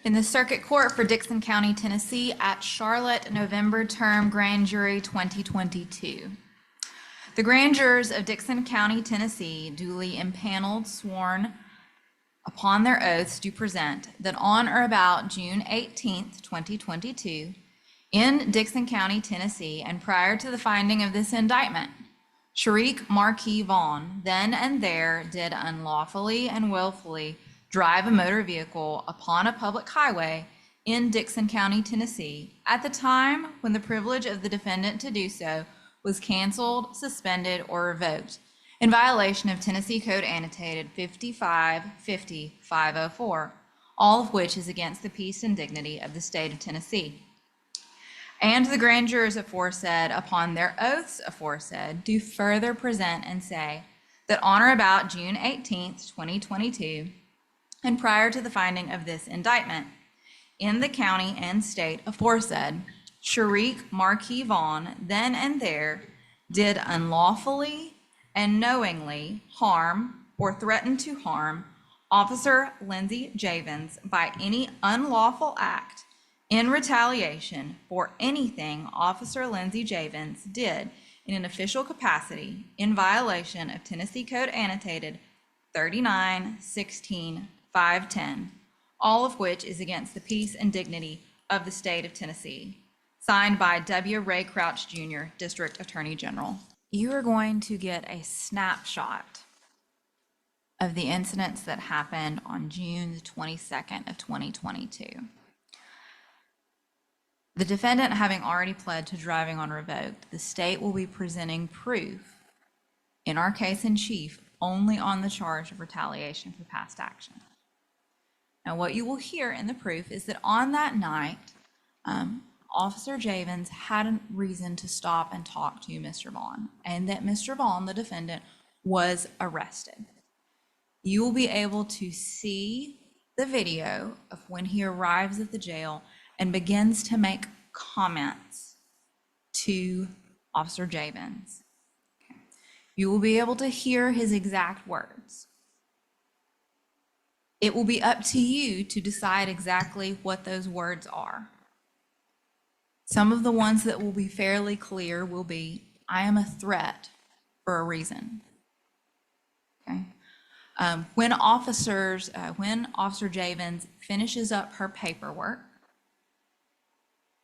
In the Circuit Court for Dickson County, Tennessee at Charlotte, November term, Grand Jury 2022. The grand jurors of Dickson County, Tennessee, duly impaneled, sworn upon their oaths, do present that on or about June 18th, 2022, in Dickson County, Tennessee, and prior to the finding of this indictment, Sharik Marquis Vaughn then and there did unlawfully and willfully drive a motor vehicle upon a public highway in Dickson County, Tennessee, at the time when the privilege of the defendant to do so was canceled, suspended, or revoked in violation of Tennessee Code Annotated 5550-504, all of which is against the peace and dignity of the state of Tennessee. And the grand jurors aforesaid, upon their oaths aforesaid, do further present and say that on or about June 18th, 2022, and prior to the finding of this indictment, in the county and state aforesaid, Sharik Marquis Vaughn then and there did unlawfully and knowingly harm or threaten to harm Officer Lindsay Javins by any unlawful act in retaliation for anything Officer Lindsay Javins did in an official capacity in violation of Tennessee Code Annotated 39-16-510, all of which is against the peace and dignity of the state of Tennessee. Signed by W. Ray Crouch Jr., District Attorney General. You are going to get a snapshot of the incidents that happened on June the 22nd of 2022. The defendant having already pled to driving on revoked, the state will be presenting proof in our case in chief only on the charge of retaliation for past action. Now, what you will hear in the proof is that on that night, Officer Javins had a reason to stop and talk to Mr. Vaughn, and that Mr. Vaughn, the defendant, was arrested. You will be able to see the video of when he arrives at the jail and begins to make comments to Officer Javins. Okay. You will be able to hear his exact words. It will be up to you to decide exactly what those words are. Some of the ones that will be fairly clear will be, I am a threat for a reason. Okay. When Officer Javins finishes up her paperwork,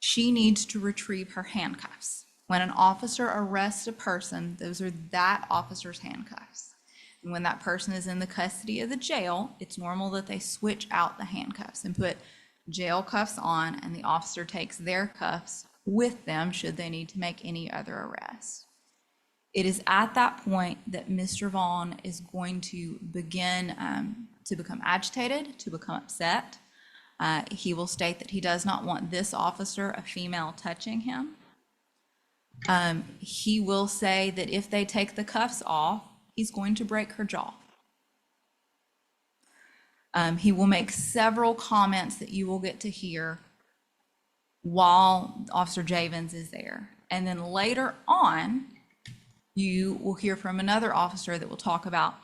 she needs to retrieve her handcuffs. When an officer arrests a person, those are that officer's handcuffs. And when that person is in the custody of the jail, it's normal that they switch out the handcuffs and put jail cuffs on, and the officer takes their cuffs with them should they need to make any other arrest. It is at that point that Mr. Vaughn is going to begin to become agitated, to become upset. He will state that he does not want this officer, a female, touching him. He will say that if they take the cuffs off, he's going to break her jaw. He will make several comments that you will get to hear while Officer Javins is there. And then later on, you will hear from another officer that will talk about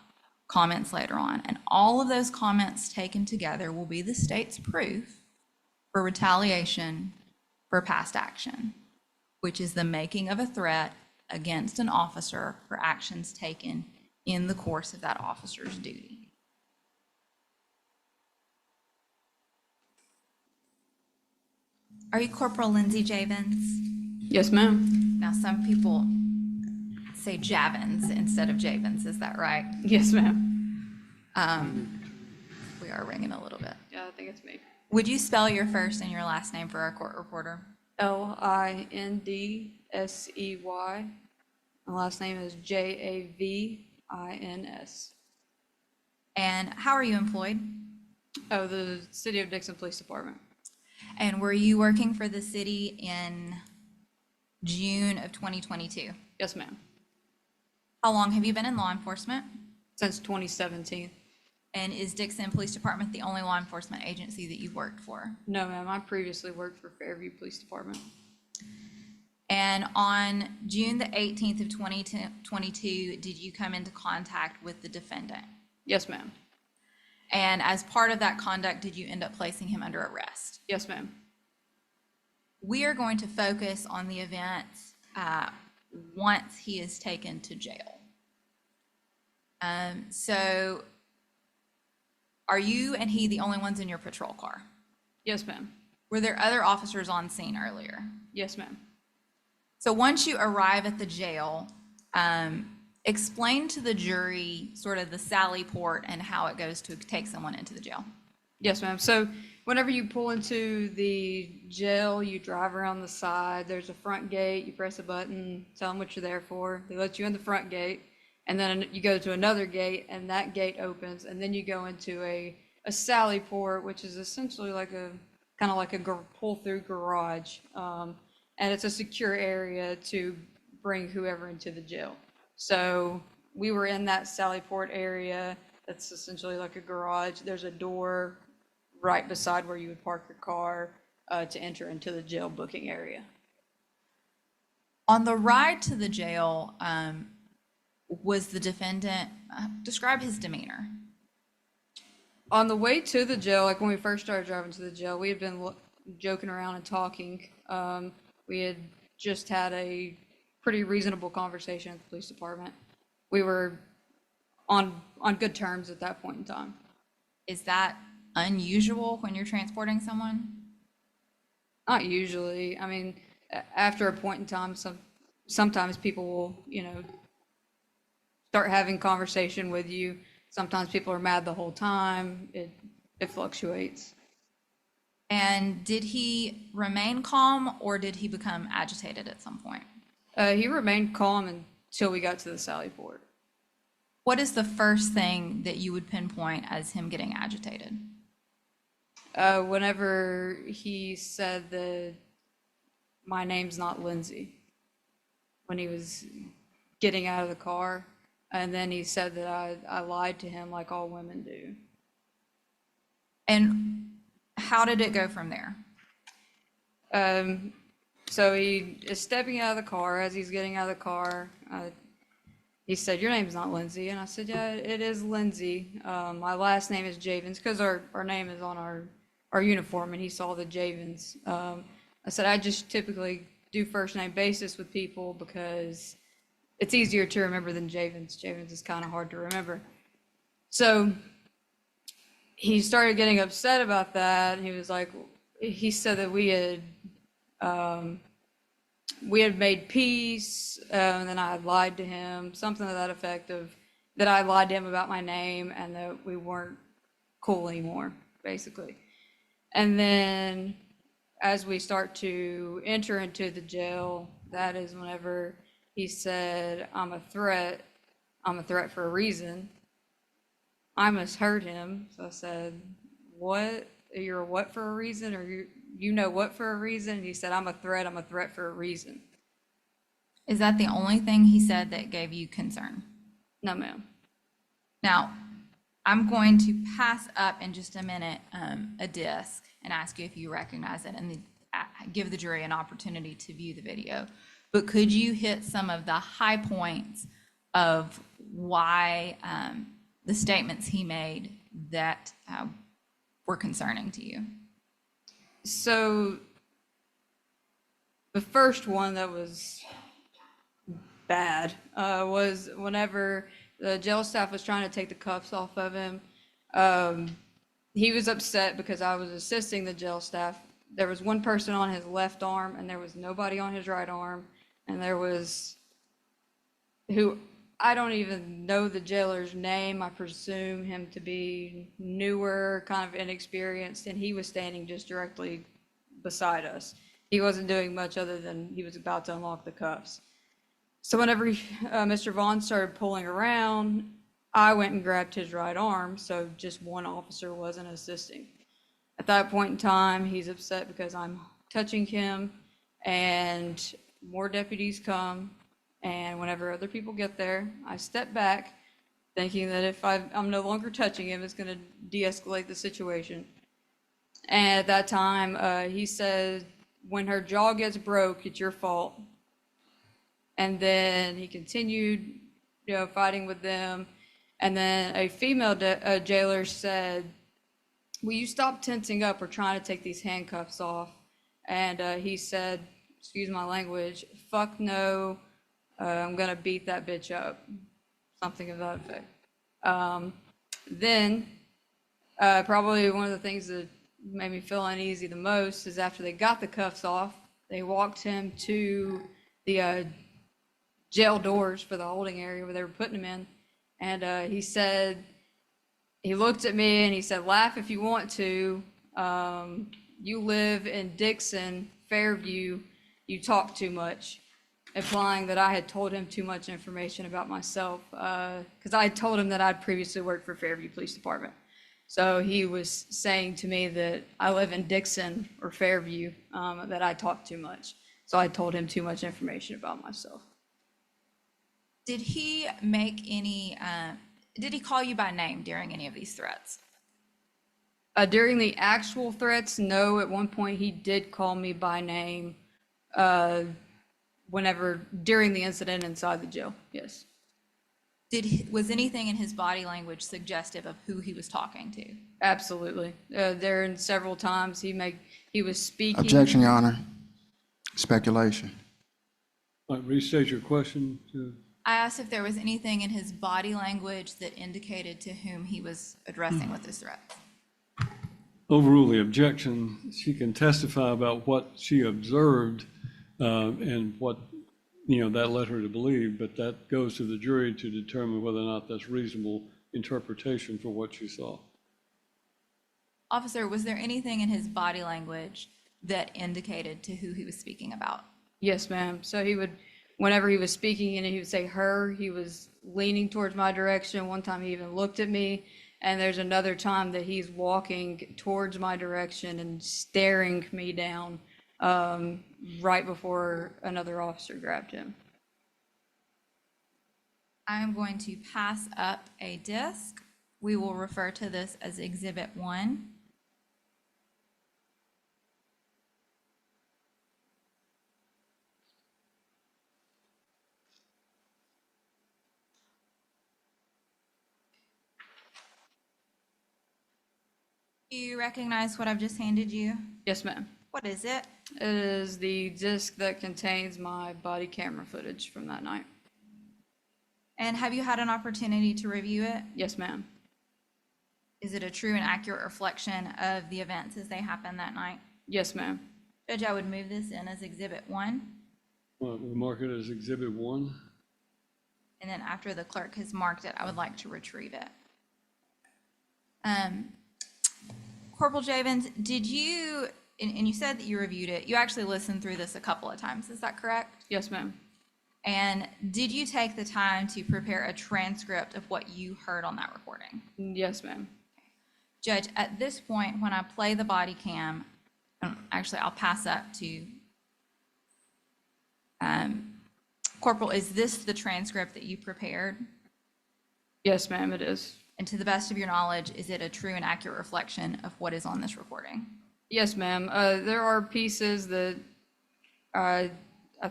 comments later on. And all of those comments taken together will be the state's proof for retaliation for past action, which is the making of a threat against an officer for actions taken in the course of that officer's duty. Are you Corporal Lindsay Javins? Yes, ma'am. Now, some people say Javins instead of Javins, is that right? Yes, ma'am. We are ringing a little bit. Yeah, I think it's me. Would you spell your first and your last name for our court reporter? Lindsey. My last name is Javins. And how are you employed? Oh, the City of Dickson Police Department. And were you working for the city in June of 2022? Yes, ma'am. How long have you been in law enforcement? Since 2017. And is Dickson Police Department the only law enforcement agency that you've worked for? No, ma'am. I previously worked for Fairview Police Department. And on June the 18th of 2022, did you come into contact with the defendant? Yes, ma'am. And as part of that conduct, did you end up placing him under arrest? Yes, ma'am. We are going to focus on the events once he is taken to jail. So are you and he the only ones in your patrol car? Yes, ma'am. Were there other officers on scene earlier? Yes, ma'am. So once you arrive at the jail, explain to the jury sort of the sally port and how it goes to take someone into the jail. Yes, ma'am. So whenever you pull into the jail, you drive around the side. There's a front gate. You press a button, tell them what you're there for. They let you in the front gate. And then you go to another gate, and that gate opens. And then you go into a sally port, which is essentially like a kind of like a pull-through garage. And it's a secure area to bring whoever into the jail. So we were in that sally port area. That's essentially like a garage. There's a door right beside where you would park your car to enter into the jail booking area. On the ride to the jail, was the defendant, describe his demeanor. On the way to the jail, like when we first started driving to the jail, we had been joking around and talking. We had just had a pretty reasonable conversation at the police department. We were on good terms at that point in time. Is that unusual when you're transporting someone? Not usually. I mean, after a point in time, sometimes people will, start having conversation with you. Sometimes people are mad the whole time. It fluctuates. And did he remain calm or did he become agitated at some point? He remained calm until we got to the sally port. What is the first thing that you would pinpoint as him getting agitated? Whenever he said that my name's not Lindsay, when he was getting out of the car, and then he said that I lied to him like all women do. And how did it go from there? So he is stepping out of the car. As he's getting out of the car, he said, "Your name's not Lindsay." And I said, "Yeah, it is Lindsay. My last name is Javens," because our name is on our uniform, and he saw the Javens. I said, "I just typically do first name basis with people because it's easier to remember than Javens. Javens is kind of hard to remember." So he started getting upset about that. And he was like, he said that we had made peace, and then I had lied to him, something to that effect of that I lied to him about my name and that we weren't cool anymore, basically. And then as we start to enter into the jail, that is whenever he said, I'm a threat for a reason. I misheard him. So I said, what? You're a what for a reason? Or you know what for a reason? And he said, I'm a threat for a reason. Is that the only thing he said that gave you concern? No, ma'am. Now, I'm going to pass up in just a minute a disc and ask you if you recognize it and give the jury an opportunity to view the video. But could you hit some of the high points of why the statements he made that were concerning to you? So the first one that was bad was whenever the jail staff was trying to take the cuffs off of him. He was upset because I was assisting the jail staff. There was one person on his left arm and there was nobody on his right arm. And there was who I don't even know the jailer's name. I presume him to be newer, kind of inexperienced, and he was standing just directly beside us. He wasn't doing much other than he was about to unlock the cuffs. So whenever Mr. Vaughn started pulling around, I went and grabbed his right arm, so just one officer wasn't assisting. At that point in time, he's upset because I'm touching him, and more deputies come, and whenever other people get there, I step back, thinking that if I'm no longer touching him, it's going to de-escalate the situation. And at that time, he said, when her jaw gets broke, it's your fault. And then he continued, fighting with them. And then a female jailer said, will you stop tensing up or trying to take these handcuffs off? And he said, excuse my language, fuck no, I'm gonna beat that bitch up. Something of that effect. Then, probably one of the things that made me feel uneasy the most is after they got the cuffs off, they walked him to the jail doors for the holding area where they were putting him in. And he said, he looked at me and he said, laugh if you want to. You live in Dixon, Fairview, you talk too much, implying that I had told him too much information about myself, because I had told him that I'd previously worked for Fairview Police Department. So he was saying to me that I live in Dixon or Fairview, that I talk too much. So I told him too much information about myself. Did he make any, did he call you by name during any of these threats? During the actual threats, no. At one point, he did call me by name during the incident inside the jail, yes. Was anything in his body language suggestive of who he was talking to? Absolutely. There in several times he was speaking. Objection, Your Honor. Speculation. All right, restate your question. I asked if there was anything in his body language that indicated to whom he was addressing with his threats. Overrule the objection. She can testify about what she observed and what, that led her to believe, but that goes to the jury to determine whether or not that's reasonable interpretation for what she saw. Officer, was there anything in his body language that indicated to who he was speaking about? Yes, ma'am. So whenever he was speaking and he would say her, he was leaning towards my direction. One time he even looked at me. And there's another time that he's walking towards my direction and staring me down right before another officer grabbed him. I am going to pass up a disc. We will refer to this as Exhibit 1. Do you recognize what I've just handed you? Yes, ma'am. What is it? It is the disc that contains my body camera footage from that night. And have you had an opportunity to review it? Yes, ma'am. Is it a true and accurate reflection of the events as they happened that night? Yes, ma'am. Judge, I would move this in as Exhibit 1. We'll mark it as Exhibit 1. And then after the clerk has marked it, I would like to retrieve it. Corporal Javins, did you, and you said that you reviewed it, you actually listened through this a couple of times, is that correct? Yes, ma'am. And did you take the time to prepare a transcript of what you heard on that recording? Yes, ma'am. Judge, at this point, when I play the body cam, actually, I'll pass up to Corporal, is this the transcript that you prepared? Yes, ma'am, it is. And to the best of your knowledge, is it a true and accurate reflection of what is on this recording? Yes, ma'am. There are pieces that I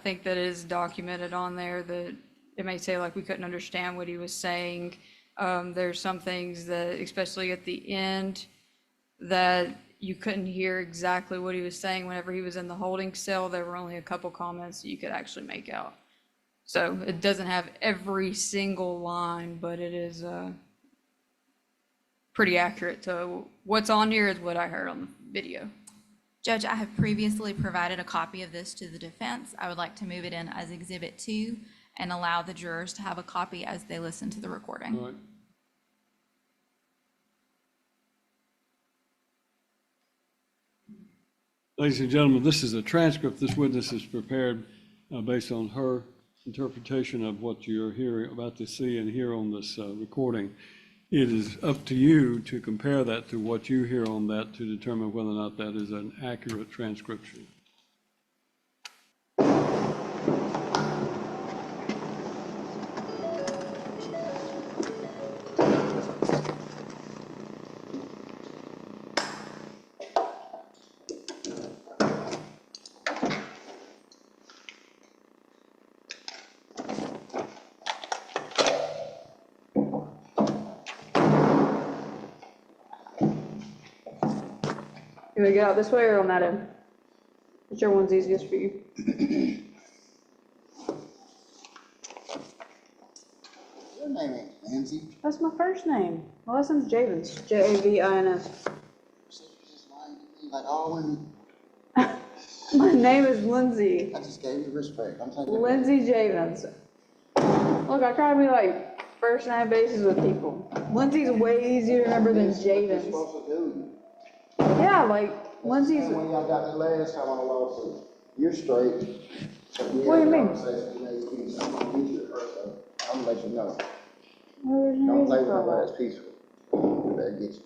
think that is documented on there that it may say like we couldn't understand what he was saying. There's some things that, especially at the end, that you couldn't hear exactly what he was saying whenever he was in the holding cell. There were only a couple comments that you could actually make out. So it doesn't have every single line, but it is pretty accurate to what's on here is what I heard on the video. Judge, I have previously provided a copy of this to the defense. I would like to move it in as Exhibit 2 and allow the jurors to have a copy as they listen to the recording. All right. Ladies and gentlemen, this is a transcript. This witness is prepared based on her interpretation of what you're about to see and hear on this recording. It is up to you to compare that to what you hear on that to determine whether or not that is an accurate transcription. You wanna get out this way or on that end? Whichever one's easiest for you. Your name ain't Lindsay. That's my first name. My last name's Javins, Javins. So you just lying to me like all women. My name is Lindsay. I just gave you respect. I'm taking Lindsay Javins. Look, I try to be like first name basis with people. Lindsay's way easier to remember than What you Javins. supposed to do? Yeah, like Lindsay's. Same way y'all got me last time on the lawsuit. You're straight. What do you mean? I'm gonna get you first, though. I'm gonna let you know. Well, there's no Don't play reason with for nobody that. that's peaceful. Better get you.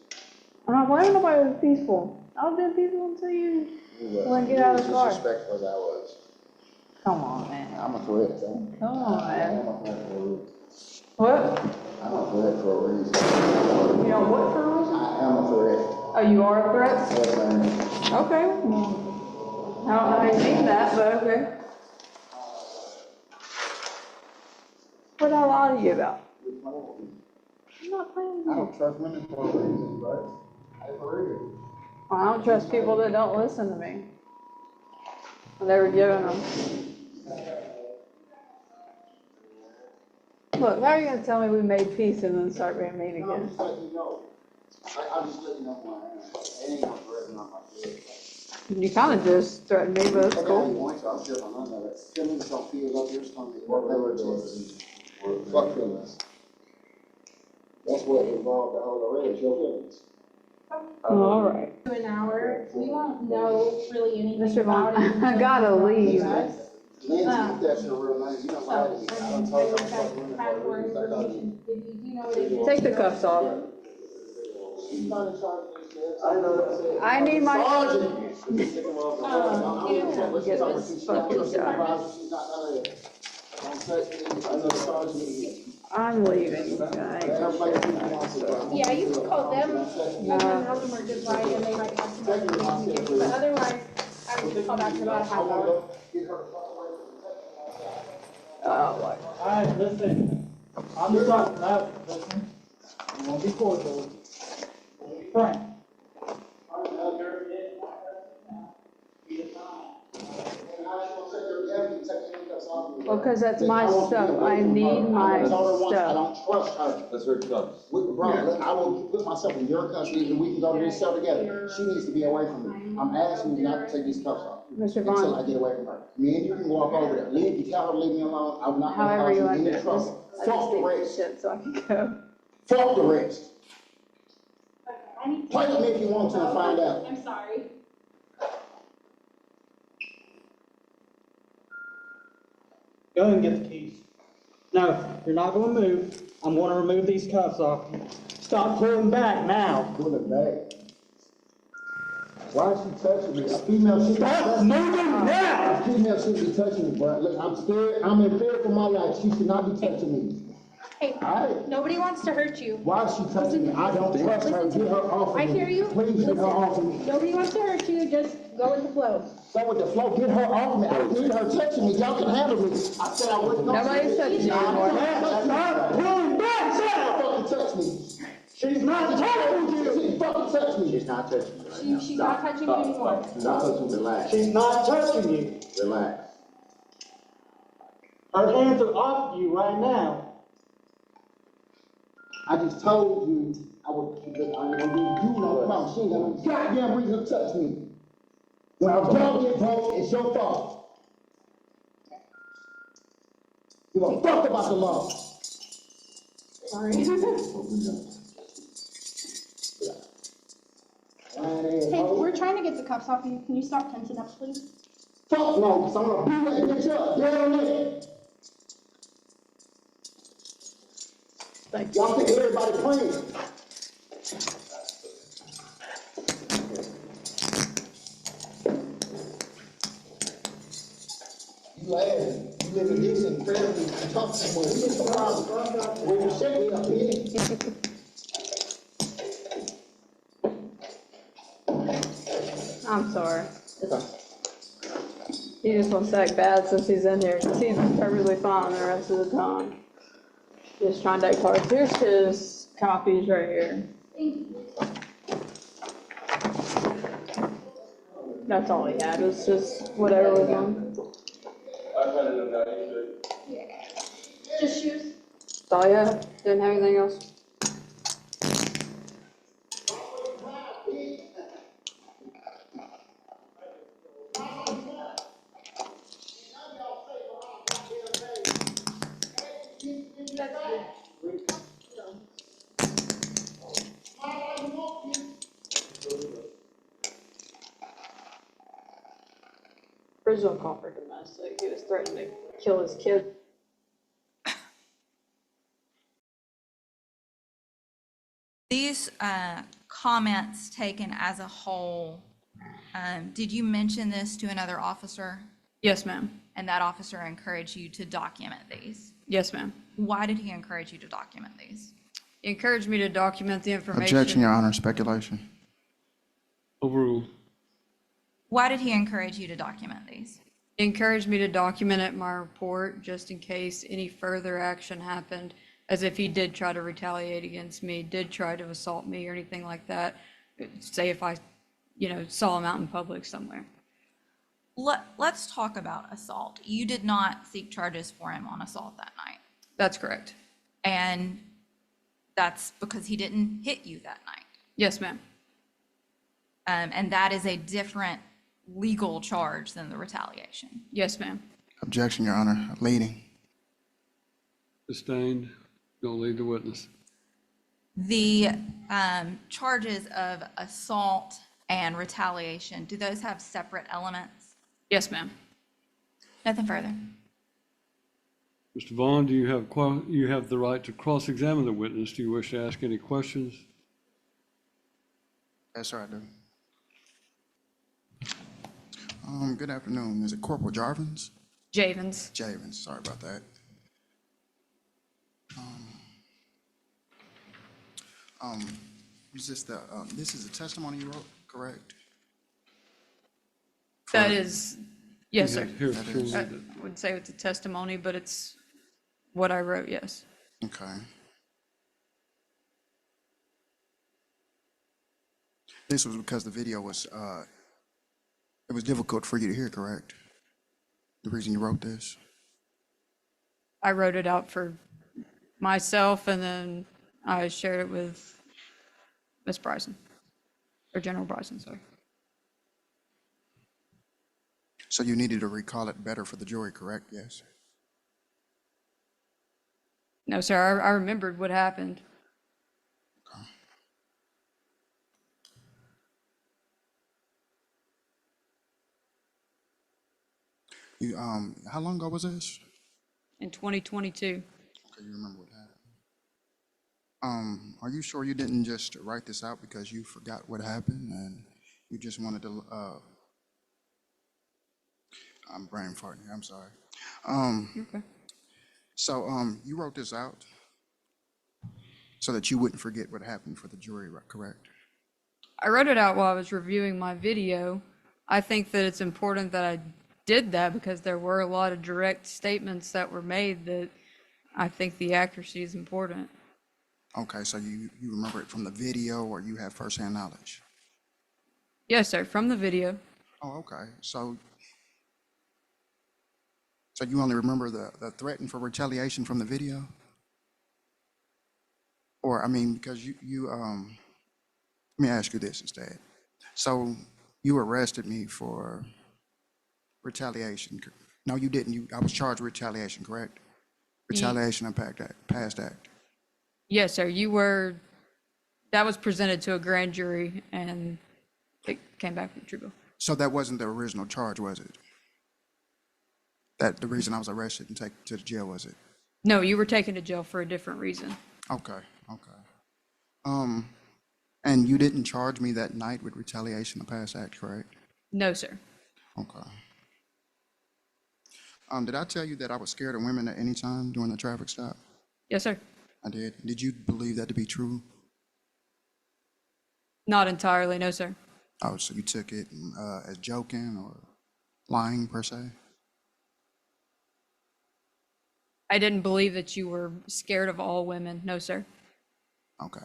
I'm not blaming nobody that's peaceful. I was being peaceful until you wouldn't get out of the car. Disrespectful as I was. Come on, man. I'm a threat, though. Come on, I man. am a threat for a reason. What? I'm a threat for a reason. You know what for a reason? I am a threat. Oh, you are a threat? Yes, ma'am. Okay. Well, I don't know how you mean that, but okay. What did I lie to you about? I'm not playing with I you. don't trust women for a reason, bro. Hey, for real. I don't trust people that don't listen to me. When they were giving them. Look, how are you gonna tell me we made peace and then start being mean No, I'm again? just letting you know. I'm just letting you know who I am. It ain't no threat, not my kid. You kinda just threatened me, but it's Okay, you cool. want to, I'm sure on none of it. Feelings don't feel up here, it's gonna be whatever it is. Fuck feelings. That's what involved the whole array, it's your feelings. All right. To an hour, we won't know really anything Mr. about Vaughn, it. I gotta leave. Lindsay, if that's your real name, you don't lie to me. I done told you I'm fucking women Time for for a reason. I know you. information. If you do know what it is. Take the cuffs off. She's not in charge of this, I know that's it. I need my. You Get this fucking job. She's not none of that. Don't touch me, I know the charge me. I'm leaving. I ain't gonna shit that. Yeah, you can call them, and then have them are just right, and they might have some information. But otherwise, I would just call back in about a half hour. Oh, my. All right, listen, I'm just talking about, listen, I'm gonna be cordial. I'm gonna be frank. Well, cause that's my stuff. I need my I stuff. don't trust her. That's her cups. Bro, I will put myself in your custody and we can go to this cell together. She needs to be away from me. I'm asking you not to take these cuffs off. Mr. Until I Vaughn, get away from her. Me and you can walk over there. Leave, you tell her to leave me alone. I'm not gonna however cause you you want to do any it. trouble. I Fuck just the need this rest. shit so I can go. Fuck the rest. I need to. Play with me if you want to and find out. I'm sorry. Go ahead and get the keys. No, you're not gonna move. I'm gonna remove these cuffs off you. Stop pulling back now. Pull it back. Why is she touching me? A female shouldn't be Stop touching me. moving now! A female shouldn't be touching me, bro. Look, I'm scared. I'm in fear for my life. She should not be touching me. Hey, Alright? nobody wants to hurt you. Why is she touching me? I don't trust her. Get her off of me. I hear you. Please get her off of me. Nobody wants to hurt you, just go with the flow. Go with the flow. Get her off me. I don't need her touching me. Y'all can handle me. I said I wouldn't. Nobody's touching you anymore. Stop pulling back now! Fucking touch me. She's not touching you! She fucking touch me. She's not touching me. She's not touching you anymore. Stop touching me. Relax. She's not touching you. Relax. Her hands are off you right now. I just told you I ain't gonna give you no problem. She ain't got no goddamn reason to touch me. When a dog get broke, it's your fault. Give a fuck about the law. Sorry. Hey, we're trying to get the cuffs off you. Can you stop tensing up, please? Fuck no, cause I'm gonna beat that bitch up. Get on it. Thank you. Y'all think everybody playing? You laughing, you live in this and family, you talk somewhere, you get the problem. When you shake me up here. I'm sorry. He just wants to act bad since he's in here, because he's perfectly fine the rest of the time. Just trying to act hard. Here's his copies right here. Thank you. That's all he had, was just whatever was on. Just shoes. That's all I had. Didn't have anything else. Original call for domestic. He was threatening to kill his kid. These comments taken as a whole, did you mention this to another officer? Yes, ma'am. And that officer encouraged you to document these? Yes, ma'am. Why did he encourage you to document these? He encouraged me to document the information. Objection, Your Honor, speculation. Overruled. Why did he encourage you to document these? He encouraged me to document it in my report just in case any further action happened, as if he did try to retaliate against me, did try to assault me or anything like that. Say if I, saw him out in public somewhere. Let's talk about assault. You did not seek charges for him on assault that night. That's correct. And that's because he didn't hit you that night. Yes, ma'am. And that is a different legal charge than the retaliation. Yes, ma'am. Objection, Your Honor, leading. Sustained. Don't lead the witness. The charges of assault and retaliation, do those have separate elements? Yes, ma'am. Nothing further. Mr. Vaughn, do you have the right to cross-examine the witness? Do you wish to ask any questions? Yes, sir, I do. Good afternoon. Is it Corporal Jarvins? Javens. Javins, sorry about that. Is this this is a testimony you wrote, correct? That is, yes, sir. Here, That here, is- I would say it's a testimony, but it's what I wrote, yes. Okay. This was because the video was, it was difficult for you to hear, correct? The reason you wrote this? I wrote it out for myself and then I shared it with Miss Bryson, or General Bryson, sorry. So you needed to recall it better for the jury, correct? Yes. No, sir, I remembered what happened. You, how long ago was this? In 2022. Okay, you remember what happened. Are you sure you didn't just write this out because you forgot what happened and you just wanted to, I'm brain farting here, I'm sorry. Okay. So, you wrote this out so that you wouldn't forget what happened for the jury, right, correct? I wrote it out while I was reviewing my video. I think that it's important that I did that because there were a lot of direct statements that were made that I think the accuracy is important. Okay, so you remember it from the video or you have firsthand knowledge? Yes, sir, from the video. Oh, okay. So you only remember the threat for retaliation from the video? Or, I mean, because let me ask you this instead. So you arrested me for retaliation. No, you didn't. I was charged with retaliation, correct? Retaliation and past act. Yes, sir, that was presented to a grand jury and it came back with true bill. So that wasn't the original charge, was it? That the reason I was arrested and taken to the jail, was it? No, you were taken to jail for a different reason. Okay, okay. And you didn't charge me that night with retaliation and past act, correct? No, sir. Okay. Did I tell you that I was scared of women at any time during the traffic stop? Yes, sir. I did. Did you believe that to be true? Not entirely, no, sir. Oh, so you took it as joking or lying per se? I didn't believe that you were scared of all women, no, sir. Okay.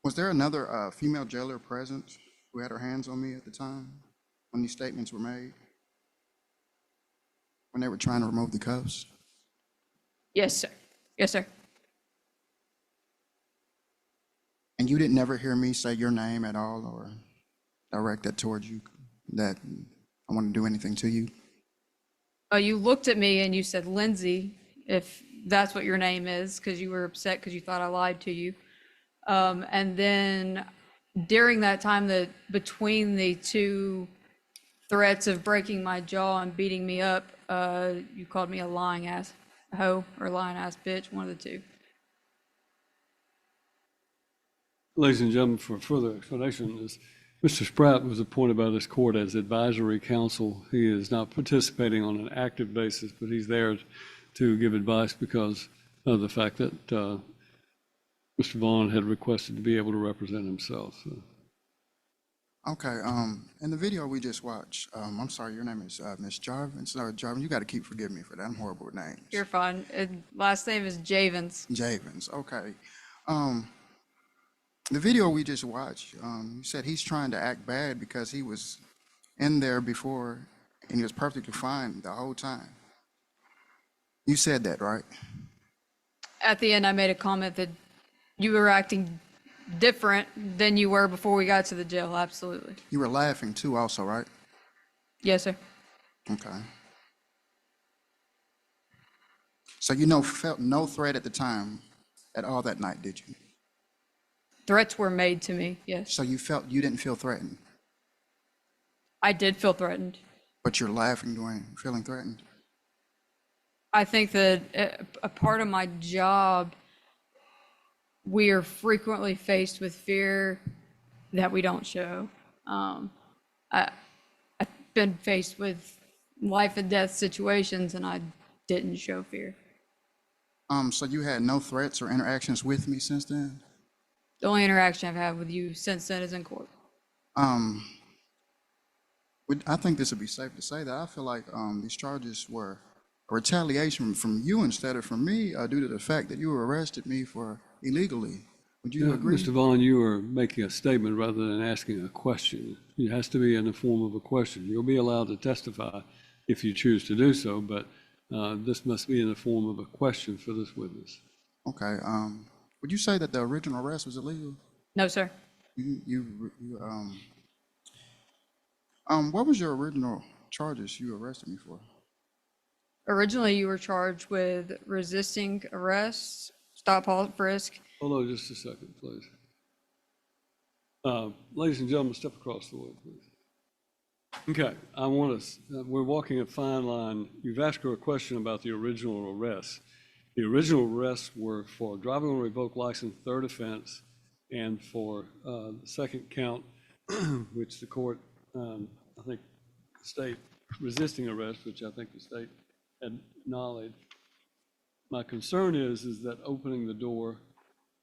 Was there another female jailer present who had her hands on me at the time when these statements were made? When they were trying to remove the cuffs? Yes, sir. Yes, sir. And you didn't never hear me say your name at all or direct that towards you, that I want to do anything to you? You looked at me and you said, Lindsay, if that's what your name is, because you were upset because you thought I lied to you. And then during that time, that between the two threats of breaking my jaw and beating me up, you called me a lying ass hoe or lying ass bitch, one of the two. Ladies and gentlemen, for further explanation, Mr. Spratt was appointed by this court as advisory counsel. He is not participating on an active basis, but he's there to give advice because of the fact that Mr. Vaughn had requested to be able to represent himself. So. Okay, in the video we just watched, I'm sorry, your name is Miss Jarvin. No, Jarvin, you got to keep forgiving me for that. I'm horrible with names. You're fine. Last name is Javins. Javins, okay. The video we just watched, you said he's trying to act bad because he was in there before and he was perfectly fine the whole time. You said that, right? At the end, I made a comment that you were acting different than you were before we got to the jail. Absolutely. You were laughing too also, right? Yes, sir. Okay. So felt no threat at the time at all that night, did you? Threats were made to me. Yes. So you didn't feel threatened, I did feel threatened. but you're laughing feeling threatened? I think that a part of my job, we are frequently faced with fear that we don't show. I've been faced with life and death situations and I didn't show fear. So you had no threats or interactions with me since then? The only interaction I've had with you since then is in court. I think this would be safe to say that I feel like these charges were a retaliation from you instead of from me due to the fact that you arrested me for illegally. Would you agree? Mr. Vaughn, you are making a statement rather than asking a question. It has to be in the form of a question. You'll be allowed to testify if you choose to do so, but this must be in the form of a question for this witness. Okay. Would you say that the original arrest was illegal? No, sir. What was your original charges you arrested me for? Originally, you were charged with resisting arrest, stop, halt, frisk. Hold on just a second, please. Ladies and gentlemen, step across the way, please. Okay, we're walking a fine line. You've asked her a question about the original arrests. The original arrests were for driving on a revoked license, third offense, and for the second count, which the court, I think, state resisting arrest, which I think the state had acknowledged. My concern is that opening the door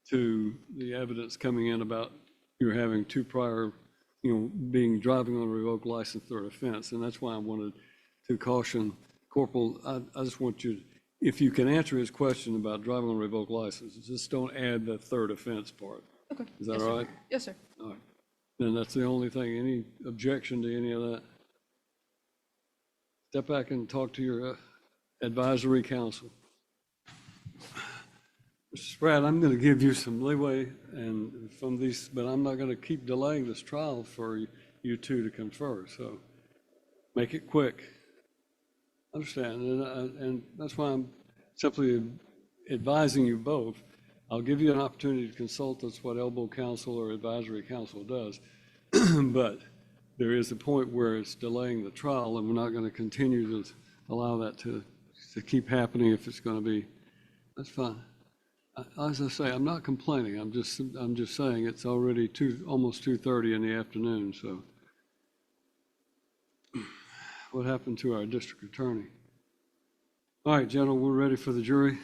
to the evidence coming in about you're having two prior, being driving on a revoked license, third offense, and that's why I wanted to caution Corporal. I just want you, if you can answer his question about driving on a revoked license, just don't add the third offense part. Okay. Is that Yes, all right? Sir. Yes, sir. All right. Then that's the only thing. Any objection to any of that? Step back and talk to your advisory counsel. Mr. Spratt, I'm going to give you some leeway and from these, but I'm not going to keep delaying this trial for you two to confer. So make it quick. Understand, and that's why I'm simply advising you both. I'll give you an opportunity to consult. That's what elbow counsel or advisory counsel does. But there is a point where it's delaying the trial, and we're not going to continue to allow that to keep happening if it's going to be. That's fine. As I say, I'm not complaining. I'm just saying it's already almost 2:30 in the afternoon. So, what happened to our district attorney? All right, gentlemen, we're ready for the jury.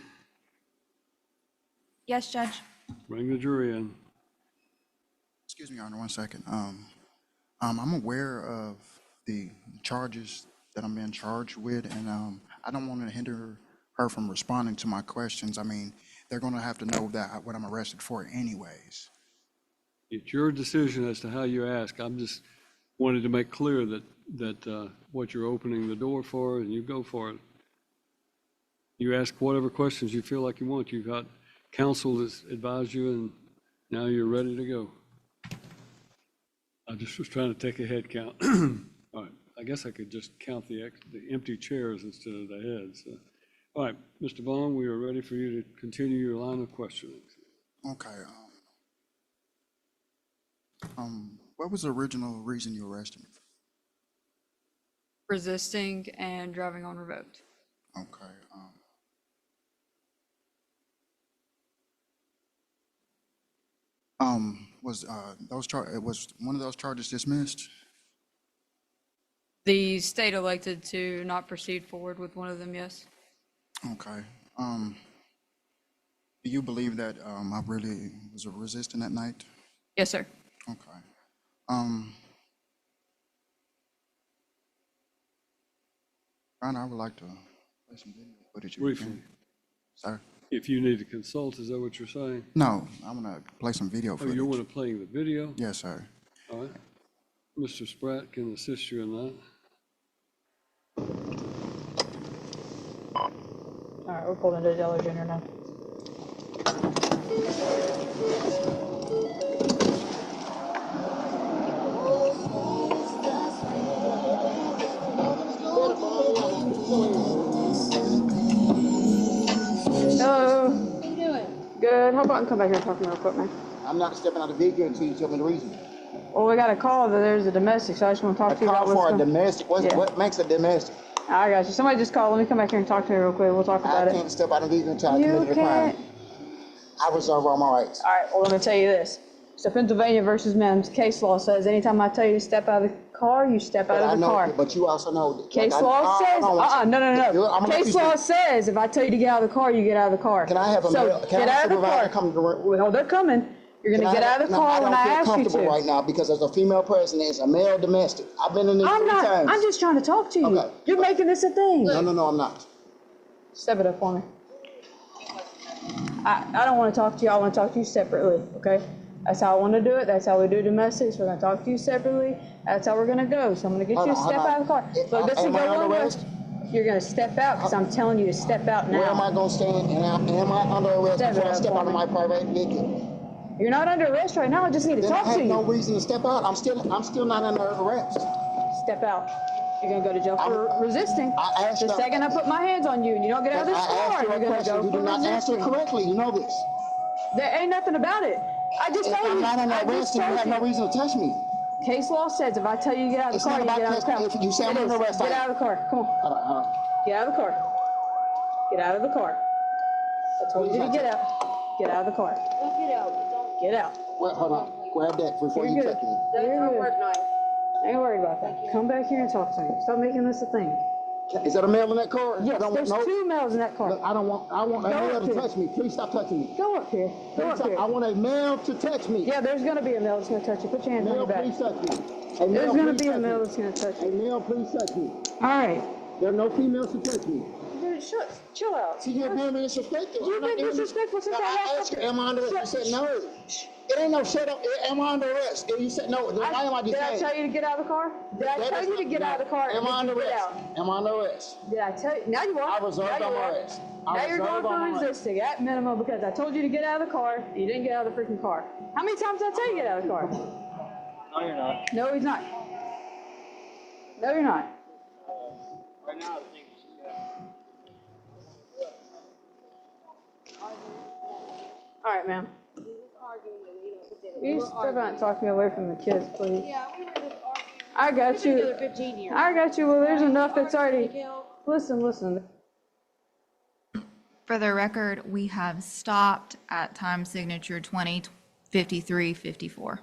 Yes, Judge. Bring the jury in. Excuse me, Your Honor, 1 second. I'm aware of the charges that I'm being charged with, and I don't want to hinder her from responding to my questions. I mean, they're going to have to know that what I'm arrested for anyways. It's your decision as to how you ask. I'm just wanted to make clear that what you're opening the door for, and you go for it. You ask whatever questions you feel like you want. You've got counsel that's advised you, and now you're ready to go. I just was trying to take a head count. All right, I guess I could just count the empty chairs instead of the heads. All right, Mr. Vaughn, we are ready for you to continue your line of questioning. Okay. What was the original reason you arrested me? Resisting and driving on revoked. Okay. Was was one of those charges dismissed? The state elected to not proceed forward with one of them, yes. Okay. Do you believe that I really was resisting that night? Yes, sir. Okay. Brian, I would like to play some video footage. If you Briefly. can. Sir? If you need to consult, is that what you're saying? No, I want to play some video Oh, footage. you want to play the video? Yes, sir. All right. Mr. Spratt can assist you in that. All right, we're pulling into Delaware Junior now. Hello. What you doing? Good. How about you come back here and talk to me real quick, man? I'm not stepping out of the vehicle until you tell me the reason. Well, we got a call that there's a domestic, so I just want to talk A to you about call what's for a going. domestic, Yeah. what makes a domestic? I got you. Somebody just called. Let me come back here and talk to me real quick. We'll talk about I it. can't step out of the vehicle until I You committed a crime. can't. I reserve all my rights. All right, well, let me tell you this. So Pennsylvania versus Mims case law says anytime I tell you to step out of the car, you step out But I of the know, car. but you also know. that, Case like, law says, hold on, no. I'm gonna let Case you law speak. says if I tell you to get out of the car, you get out of the car. Can I have a So male, can get I out have of a the supervisor car. come to the? Well, they're coming. You're gonna get out of the car when I ask you don't feel comfortable to. right now because as a female president, it's a male domestic. I've been in this I'm 3 not. times. I'm just trying to talk to you. Okay. You're making this a thing. No, I'm not. Step it up for me. I don't want to talk to you. I want to talk to you separately, okay? That's how I want to do it. That's how we do domestics. We're going to talk to you separately. That's how we're going to go. So I'm going to get Hold you to on, step hold on. out of the car. But this is Am I go under one way. arrest? You're going to step out because I'm telling you to step out Where am I now. gonna stand and am I under arrest Step it before I up step for out of me. my private vehicle? You're not under arrest right now. I just need to Then I talk have to no you. reason to step out. I'm still not under arrest. Step out. You're going to go to jail for resisting. I asked The you- second I put my hands on you and you don't get out of this I car, asked you you're a going to question. go You for did not answer it resisting. correctly. You know this. There ain't nothing about it. I just If told you. I'm not under I arrest, just then you told have no you. reason to touch me. Case law says if I tell you to get out of It's the car, not you about get out of the car. if you say I'm It under is. arrest, Get I- out of the car. Come on. Hold on. Get out of the car. Get out of the car. I told you to get out. Get out of the car. Don't get out. Don't. Get out. Well, hold on. Grab that before You're you good. touch me. That's You're our good. work knife. Ain't worried about that. Come back here and talk to me. Stop making this a thing. Is that a male in that car? I Yes, don't there's want, no. 2 males in that car. Look, I want a Go male up to here. touch me. Please stop touching me. Go up here. Go Please up stop. here. I want a male to touch me. Yeah, there's gonna be a male that's gonna touch you. Put your hands on Male, your back. please touch me. A There's male, gonna please be a touch male me. that's gonna touch A you. male, please touch me. All right. There are no females to touch me. Dude, chill out. See, you're being disrespectful. You've I'm not been being- disrespectful since No, I walked asked up you, am I under arrest? You said no. It ain't no shut up. Am I under arrest? And you said no. Then why am I Did I detained? tell you to get out of the car? Did I That tell is you to not- get out of the car? Am I Did under you get arrest? out? Am I under arrest? Did I tell you? Now you are. I reserved Now you all my are. rights. Now you're going reserved all for my rights. resisting at minimum because I told you to get out of the car. And you didn't get out of the freaking car. How many times did I tell you to get out of the car? No, you're not. No, he's not. No, you're not. Right now, I think All right, ma'am. We was arguing that, you know, we did it. Will We you were step arguing. out and talk me away from the kids, please? Yeah, we were just arguing. I got We've been you. together 15 years. I got you. Well, there's enough that's already. Miguel, Listen. For the record, we have stopped at time signature 20:53:54.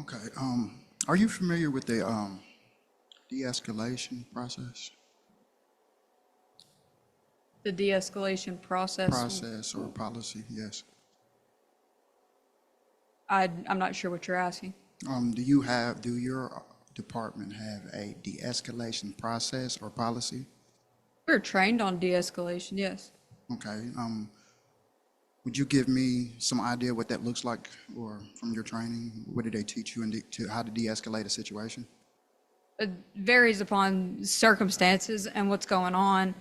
Okay. Are you familiar with the de-escalation process? The de-escalation process. Process or policy? Yes. I'm not sure what you're asking. Do your department have a de-escalation process or policy? We're trained on de-escalation, yes. Okay. Would you give me some idea what that looks like, or from your training? What did they teach you to how to de-escalate a situation? It varies upon circumstances and what's going on.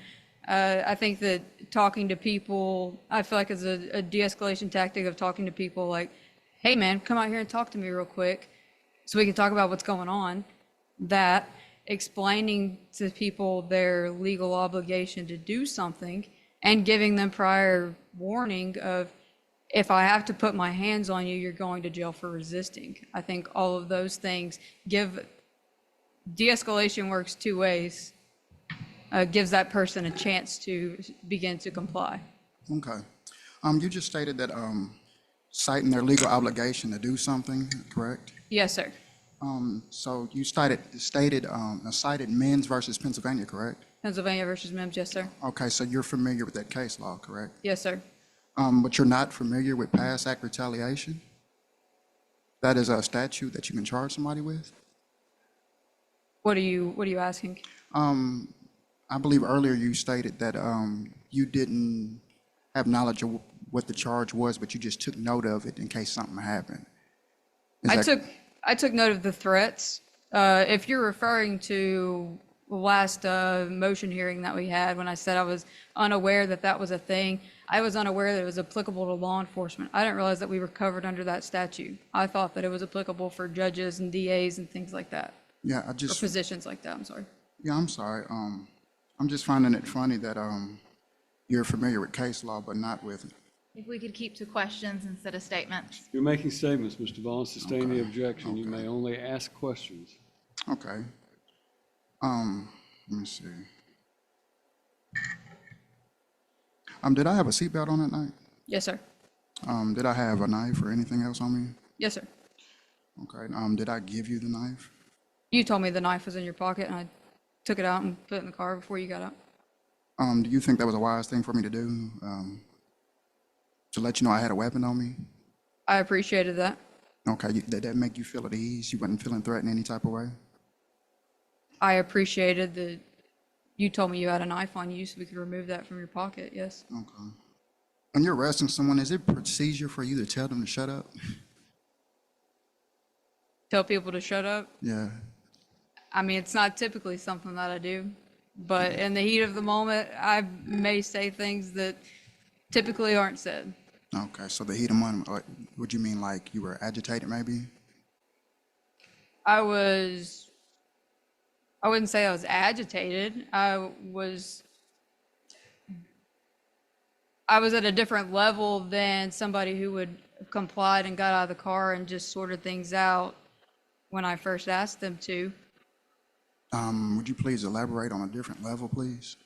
I think that talking to people, I feel like it's a de-escalation tactic of talking to people like, hey man, come out here and talk to me real quick so we can talk about what's going on. That, explaining to people their legal obligation to do something and giving them prior warning of, if I have to put my hands on you, you're going to jail for resisting. I think all of those things give, de-escalation works two ways. Gives that person a chance to begin to comply. Okay. You just stated that citing their legal obligation to do something, correct? Yes, sir. So you cited Men's versus Pennsylvania, correct? Pennsylvania versus Mims, yes, sir. Okay, so you're familiar with that case law, correct? Yes, sir. But you're not familiar with pass act retaliation? That is a statute that you can charge somebody with? What are you asking? I believe earlier you stated that you didn't have knowledge of what the charge was, but you just took note of it in case something happened. I took note of the threats. If you're referring to the last motion hearing that we had, when I said I was unaware that that was a thing, I was unaware that it was applicable to law enforcement. I didn't realize that we were covered under that statute. I thought that it was applicable for judges and DAs and things like that. Yeah, Or positions like that, I'm sorry. Yeah, I'm sorry. I'm just finding it funny that you're familiar with case law, but not with. If we could keep to questions instead of statements. You're making statements, Mr. Vaughn. Sustain the objection. You may only ask questions. Okay. Let me see. Did I have a seatbelt on that night? Yes, sir. Did I have a knife or anything else on me? Yes, sir. Okay. Did I give you the knife? You told me the knife was in your pocket, and I took it out and put it in the car before you got out. Do you think that was a wise thing for me to do? To let you know I had a weapon on me? I appreciated that. Okay. Did that make you feel at ease? You wasn't feeling threatened any type of way? I appreciated that you told me you had a knife on you so we could remove that from your pocket, yes. Okay. When you're arresting someone, is it procedure for you to tell them to shut up? Tell people to shut up. Yeah. I mean, it's not typically something that I do, but in the heat of the moment, I may say things that typically aren't said. Okay, so the heat of moment, would you mean like you were agitated maybe? I wouldn't say I was agitated. I was at a different level than somebody who would have complied and got out of the car and just sorted things out when I first asked them to. Would you please elaborate on a different level, please?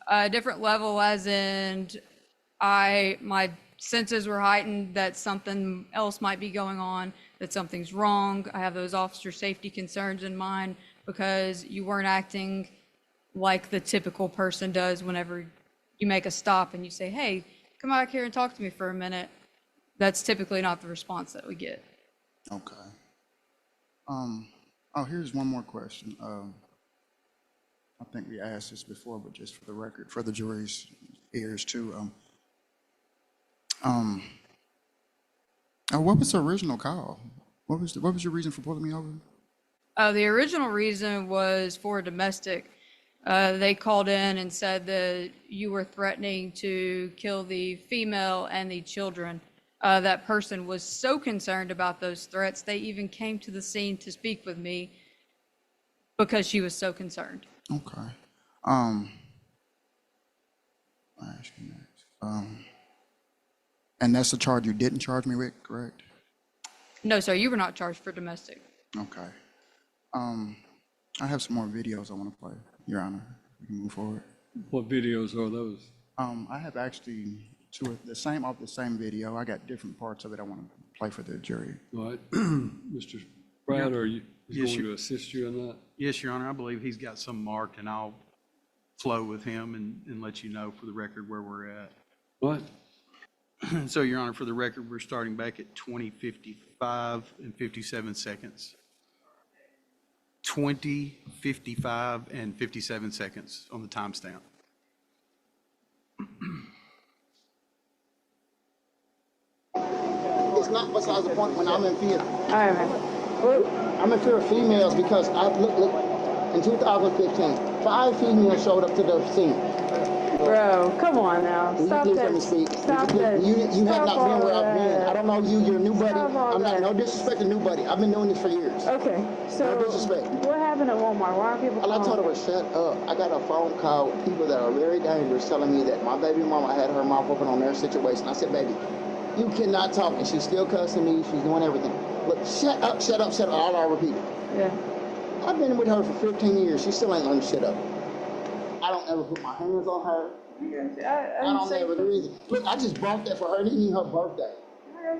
A different level as in my senses were heightened that something else might be going on, that something's wrong. I have those officer safety concerns in mind because you weren't acting like the typical person does whenever you make a stop and you say, hey, come out here and talk to me for a minute. That's typically not the response that we get. Okay. Oh, here's one more question. I think we asked this before, but just for the record, for the jury's ears too. What was the original call? What was your reason for pulling me over? The original reason was for domestic. They called in and said that you were threatening to kill the female and the children. That person was so concerned about those threats, they even came to the scene to speak with me because she was so concerned. Okay. I'll ask you next. And that's the charge you didn't charge me with, correct? No, sir, you were not charged for domestic. Okay. I have some more videos I want to play, Your Honor. We can move forward. What videos are those? I have actually off the same video. I got different parts of it I want to play for the jury. All right. Mr. Pratt, are you Yes, going to assist you in that? Yes, Your Honor, I believe he's got some marked, and I'll flow with him and let you know for the record where we're at. What? So, Your Honor, for the record, we're starting back at 20:55 and 57 seconds. 20:55 and 57 seconds on the timestamp. it's not besides the point when I'm in fear. All right, man. Well, I'm in fear of females because look, in 2015, 5 females showed up to the scene. bro, come on now. You Stop did that. let me speak. Stop that. You have Stop not all been where I've been. that. I don't know you. You're a new buddy. Stop all I'm not that. no disrespect to new buddy. I've been doing this for years. Okay, so No disrespect. what happened at Walmart? Why are people All I told her calling? was shut up. I got a phone call with people that are very dangerous telling me that my baby mama had her mouth open on their situation. I said, baby, you cannot talk. And she's still cussing me. She's doing everything. Look, shut up, shut up, shut up. All I'll repeat it. Yeah. I've been with her for 15 years. She still ain't learned to shut up. I don't ever put my hands on her. I I didn't don't say. ever do anything. Look, I just bought that for her. It ain't even her birthday. I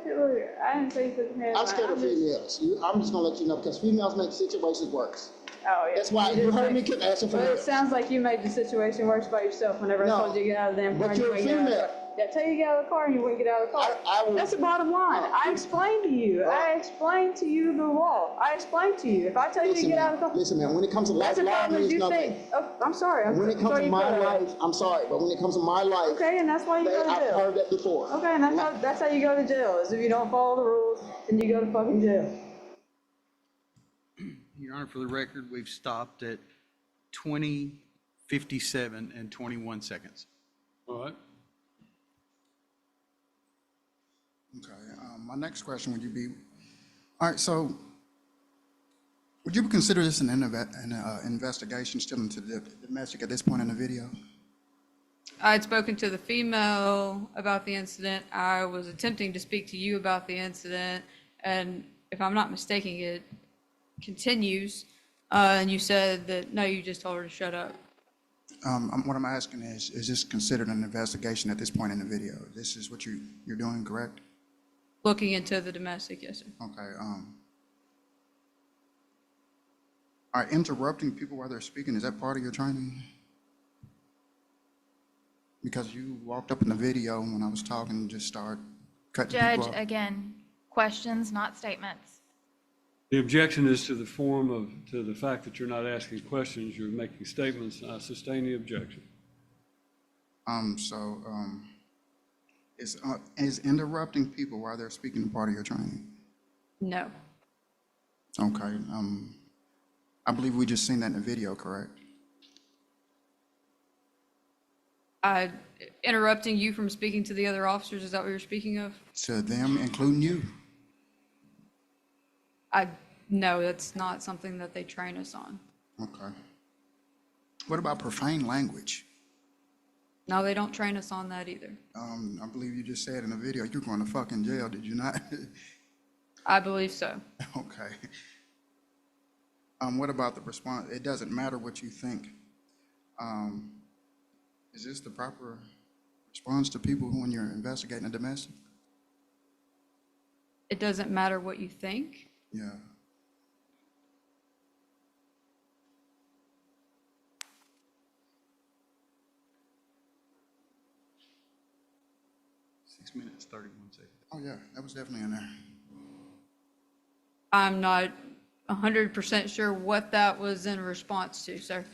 didn't say you put your hands I'm on. scared of females. I'm just gonna let you know because females make situations worse. Oh yeah. That's why you did heard say- me keep asking for But it help. sounds like you made the situation worse by yourself whenever No, I told you to get out of the damn car. but and you you're a wouldn't get out of the female. car. Yeah, I tell you to get out of the car and you wouldn't get out of the car. I will- That's the bottom line. I explained to you. I explained to you the law. I explained to you. If I tell you to Listen, get out of the car, listen, man. When it comes to life, that's the law problem. Is means you nothing. think? Oh, I'm sorry. When it comes sorry to you my feel that way. life, I'm sorry, but when it comes to my life, Okay, and that's why you go to I've jail. heard that before. Okay, and that's how you go to jail. Is if you don't follow the rules, then you go to fucking jail. Your Honor, for the record, we've stopped at 20:57 and 21 seconds. All right. Okay, my next question would you be, all right, so would you consider this an investigation still into the domestic at this point in the video? I had spoken to the female about the incident. I was attempting to speak to you about the incident, and if I'm not mistaken, it continues. And you said that, no, you just told her to shut up. What I'm asking is this considered an investigation at this point in the video? This is what you're doing, correct? Looking into the domestic, yes, sir. Okay, all right, interrupting people while they're speaking, is that part of your training? Because you walked up in the video when I was talking, just start cutting Judge, people off. again, questions, not statements. The objection is to the to the fact that you're not asking questions, you're making statements. I sustain the objection. Is interrupting people while they're speaking a part of your training? No. Okay, I believe we just seen that in the video, correct? Interrupting you from speaking to the other officers, is that what you're speaking of? To them, including you? No, that's not something that they train us on. Okay. What about profane language? No, they don't train us on that either. I believe you just said in the video, you're going to fucking jail, did you not? I believe so. Okay. What about the response? It doesn't matter what you think. Is this the proper response to people when you're investigating a domestic? It doesn't matter what you think. Yeah. Six minutes, 31 seconds. Oh, yeah, that was definitely in there. I'm not 100% sure what that was in response to, sir.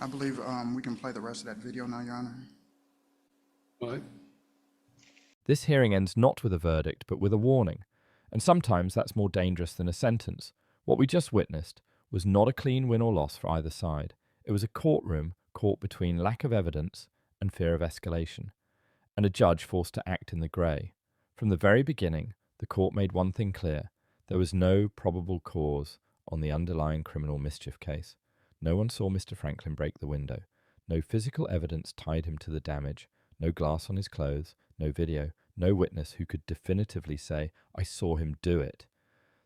I believe we can play the rest of that video now, Your Honor. All right. This hearing ends not with a verdict, but with a warning, and sometimes that's more dangerous than a sentence. What we just witnessed was not a clean win or loss for either side. It was a courtroom caught between lack of evidence and fear of escalation, and a judge forced to act in the grey. From the very beginning, the court made one thing clear: there was no probable cause on the underlying criminal mischief case. No one saw Mr. Franklin break the window. No physical evidence tied him to the damage. No glass on his clothes. No video. No witness who could definitively say, "I saw him do it."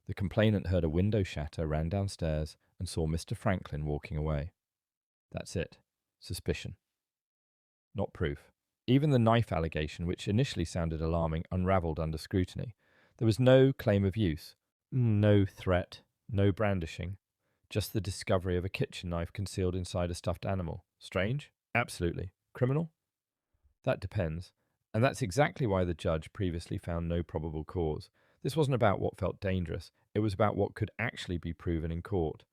The complainant heard a window shatter, ran downstairs, and saw Mr. Franklin walking away. That's it. Suspicion. Not proof. Even the knife allegation, which initially sounded alarming, unravelled under scrutiny. There was no claim of use. No threat. No brandishing. Just the discovery of a kitchen knife concealed inside a stuffed animal. Strange? Absolutely. Criminal? That depends. And that's exactly why the judge previously found no probable cause. This wasn't about what felt dangerous, it was about what could actually be proven in court.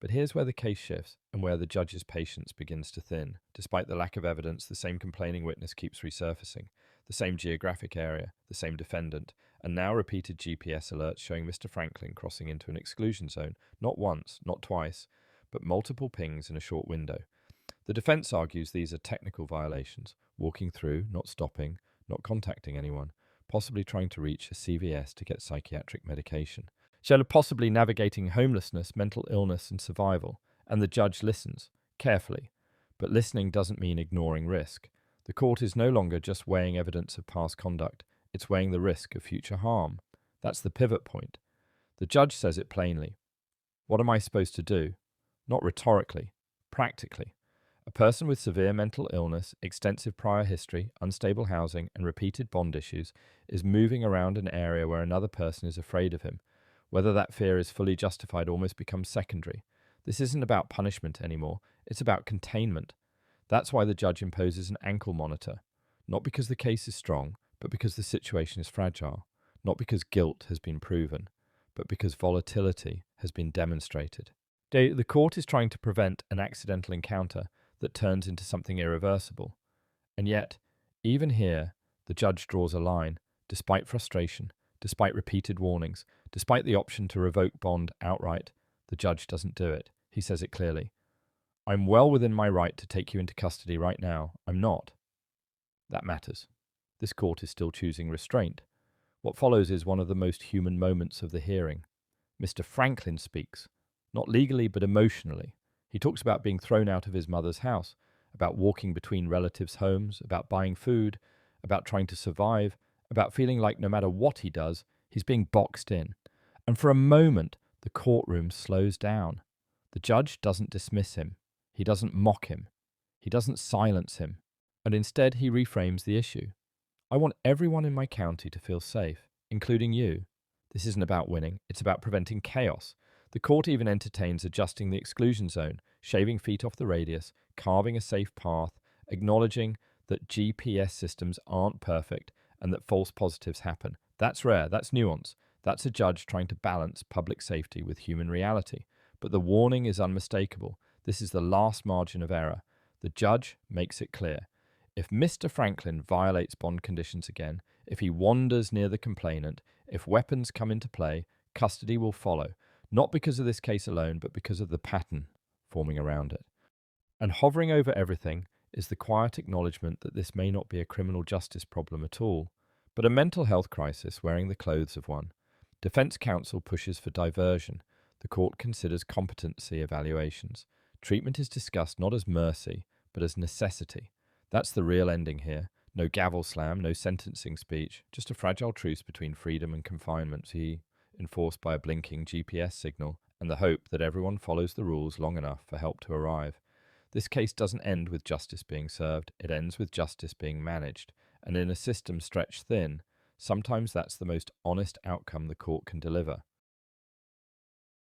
But here's where the case shifts and where the judge's patience begins to thin. Despite the lack of evidence, the same complaining witness keeps resurfacing. The same geographic area, the same defendant, and now repeated GPS alerts showing Mr. Franklin crossing into an exclusion zone, not once, not twice, but multiple pings in a short window. The defense argues these are technical violations, walking through, not stopping, not contacting anyone, possibly trying to reach a CVS to get psychiatric medication. Shell possibly navigating homelessness, mental illness, and survival, and the judge listens, carefully. But listening doesn't mean ignoring risk. The court is no longer just weighing evidence of past conduct, it's weighing the risk of future harm. That's the pivot point. The judge says it plainly. What am I supposed to do? Not rhetorically, practically. A person with severe mental illness, extensive prior history, unstable housing, and repeated bond issues is moving around an area where another person is afraid of him. Whether that fear is fully justified almost becomes secondary. This isn't about punishment anymore, it's about containment. That's why the judge imposes an ankle monitor. Not because the case is strong, but because the situation is fragile. Not because guilt has been proven, but because volatility has been demonstrated. The court is trying to prevent an accidental encounter that turns into something irreversible. And yet, even here, the judge draws a line, despite frustration, despite repeated warnings, despite the option to revoke bond outright, the judge doesn't do it. He says it clearly. I'm well within my right to take you into custody right now. I'm not. That matters. This court is still choosing restraint. What follows is one of the most human moments of the hearing. Mr. Franklin speaks, not legally but emotionally. He talks about being thrown out of his mother's house, about walking between relatives' homes, about buying food, about trying to survive, about feeling like no matter what he does, he's being boxed in. And for a moment, the courtroom slows down. The judge doesn't dismiss him. He doesn't mock him. He doesn't silence him. And instead, he reframes the issue. I want everyone in my county to feel safe, including you. This isn't about winning, it's about preventing chaos. The court even entertains adjusting the exclusion zone, shaving feet off the radius, carving a safe path, acknowledging that GPS systems aren't perfect and that false positives happen. That's rare, that's nuance. That's a judge trying to balance public safety with human reality. But the warning is unmistakable. This is the last margin of error. The judge makes it clear. If Mr. Franklin violates bond conditions again, if he wanders near the complainant, if weapons come into play, custody will follow, not because of this case alone, but because of the pattern forming around it. And hovering over everything is the quiet acknowledgement that this may not be a criminal justice problem at all, but a mental health crisis wearing the clothes of one. Defense counsel pushes for diversion. The court considers competency evaluations. Treatment is discussed not as mercy, but as necessity. That's the real ending here. No gavel slam, no sentencing speech, just a fragile truce between freedom and confinement, enforced by a blinking GPS signal, and the hope that everyone follows the rules long enough for help to arrive. This case doesn't end with justice being served, it ends with justice being managed, and in a system stretched thin, sometimes that's the most honest outcome the court can deliver.